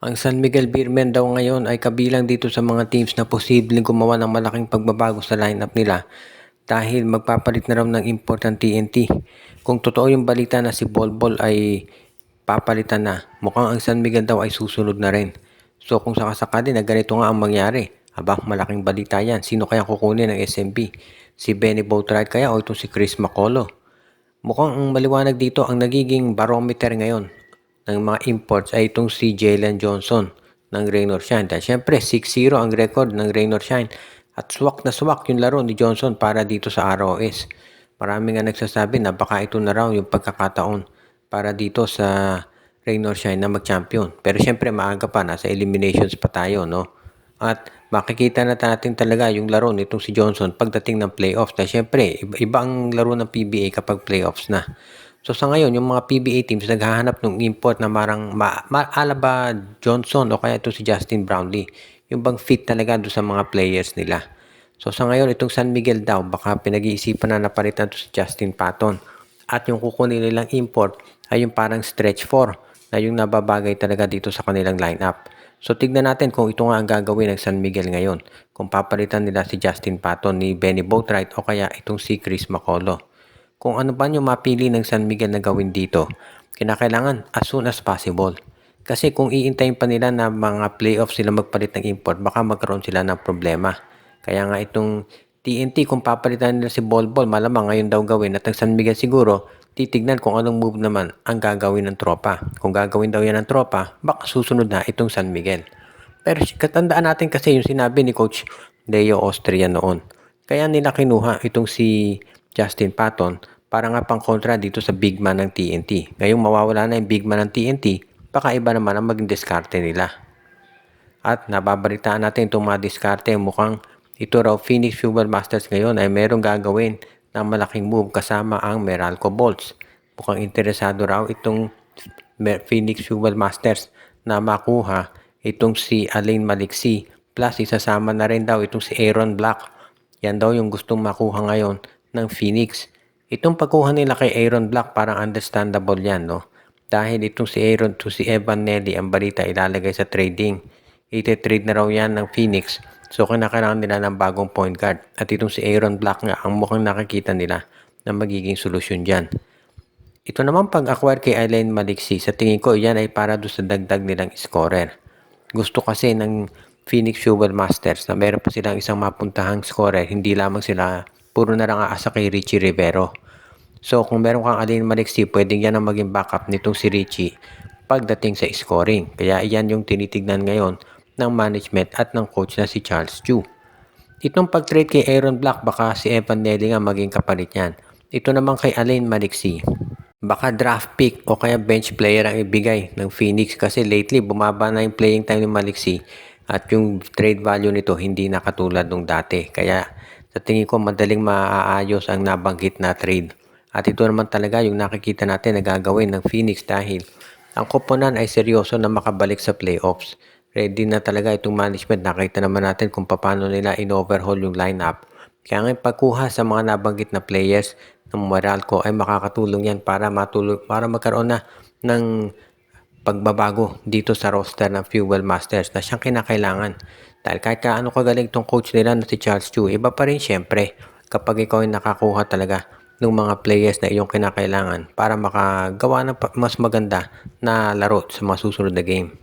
Ang San Miguel Beermen daw ngayon ay kabilang dito sa mga teams na posibleng gumawa ng malaking pagbabago sa lineup nila dahil magpapalit na raw ng important TNT. Kung totoo yung balita na si Bolbol ay papalitan na, mukhang ang San Miguel daw ay susunod na rin. So kung sakasakali na ganito nga ang mangyari, malaking balita yan. Sino kaya kukunin ng SMB? Si Benny Boatwright kaya o itong si Chris Macolo? Mukhang ang maliwanag dito ang nagiging barometer ngayon ng mga imports ay itong si Jalen Johnson ng Rain or Shine. Dahil syempre 6-0 ang record ng Rain or Shine at swak na swak yung laro ni Johnson para dito sa ROS. Marami nga nagsasabi na baka ito na raw yung pagkakataon para dito sa Rain or Shine na mag-champion. Pero syempre maaga pa, nasa eliminations pa tayo, no? At makikita na natin talaga yung laro nitong si Johnson pagdating ng playoffs. Dahil syempre, iba ang laro ng PBA kapag playoffs na. So sa ngayon, yung mga PBA teams naghahanap ng import na marang Alaba Johnson o kaya ito si Justin Brownlee. Yung bang fit talaga doon sa mga players nila. So sa ngayon, itong San Miguel daw, baka pinag-iisipan na napalitan to si Justin Patton. At yung kukunin nilang import ay yung parang stretch 4 na yung nababagay talaga dito sa kanilang lineup. So tignan natin kung ito nga ang gagawin ng San Miguel ngayon. Kung papalitan nila si Justin Patton ni Benny Boatwright o kaya itong si Chris Macolo. Kung ano ba yung mapili ng San Miguel na gawin dito, kinakailangan as soon as possible. Kasi kung iintayin pa nila na mga playoffs sila magpalit ng import, baka magkaroon sila ng problema. Kaya nga itong TNT, kung papalitan nila si Bolbol, malamang ngayon daw gawin. At ang San Miguel siguro, titignan kung anong move naman ang gagawin ng tropa. Kung gagawin daw yan ng tropa, baka susunod na itong San Miguel. Pero katandaan natin kasi yung sinabi ni Coach Leo Austria noon. Kaya nila kinuha itong si Justin Patton para nga pang kontra dito sa big man ng TNT. Ngayong mawawala na yung big man ng TNT, baka iba naman ang maging diskarte nila. At nababalitaan natin itong mga diskarte, mukhang ito raw Phoenix Fuel Masters ngayon ay merong gagawin ng malaking move kasama ang Meralco Bolts. Mukhang interesado raw itong Phoenix Fuel Masters na makuha itong si Alain Maliksi plus isasama na rin daw itong si Aaron Black. Yan daw yung gustong makuha ngayon ng Phoenix. Itong pagkuha nila kay Aaron Black parang understandable yan, no? Dahil itong si Aaron to si Evan Nelly ang balita ilalagay sa trading. Ite-trade na raw yan ng Phoenix. So kinakailangan nila ng bagong point guard. At itong si Aaron Black nga ang mukhang nakikita nila na magiging solusyon dyan. Ito naman pag-acquire kay Alain Maliksi, sa tingin ko yan ay para doon sa dagdag nilang scorer. Gusto kasi ng Phoenix Fuel Masters na meron pa silang isang mapuntahang scorer, hindi lamang sila puro na lang aasa kay Richie Rivero. So kung meron kang Alain Maliksi, pwedeng yan ang maging backup nitong si Richie pagdating sa scoring. Kaya iyan yung tinitignan ngayon ng management at ng coach na si Charles Chu. Itong pag-trade kay Aaron Black, baka si Evan Nelly nga maging kapalit niyan. Ito naman kay Alain Maliksi, baka draft pick o kaya bench player ang ibigay ng Phoenix kasi lately bumaba na yung playing time ni Maliksi at yung trade value nito hindi na katulad nung dati. Kaya sa tingin ko madaling maaayos ang nabanggit na trade. At ito naman talaga yung nakikita natin na gagawin ng Phoenix dahil ang koponan ay seryoso na makabalik sa playoffs. Ready na talaga itong management. Nakita naman natin kung paano nila in-overhaul yung lineup. Kaya ngayon pagkuha sa mga nabanggit na players ng Meralco ay makakatulong yan para magkaroon na ng pagbabago dito sa roster ng Fuel Masters na siyang kinakailangan. Dahil kahit kaano kagaling itong coach nila na si Charles Chu, iba pa rin syempre kapag ikaw ay nakakuha talaga ng mga players na iyong kinakailangan para makagawa ng mas maganda na laro sa mga susunod na game.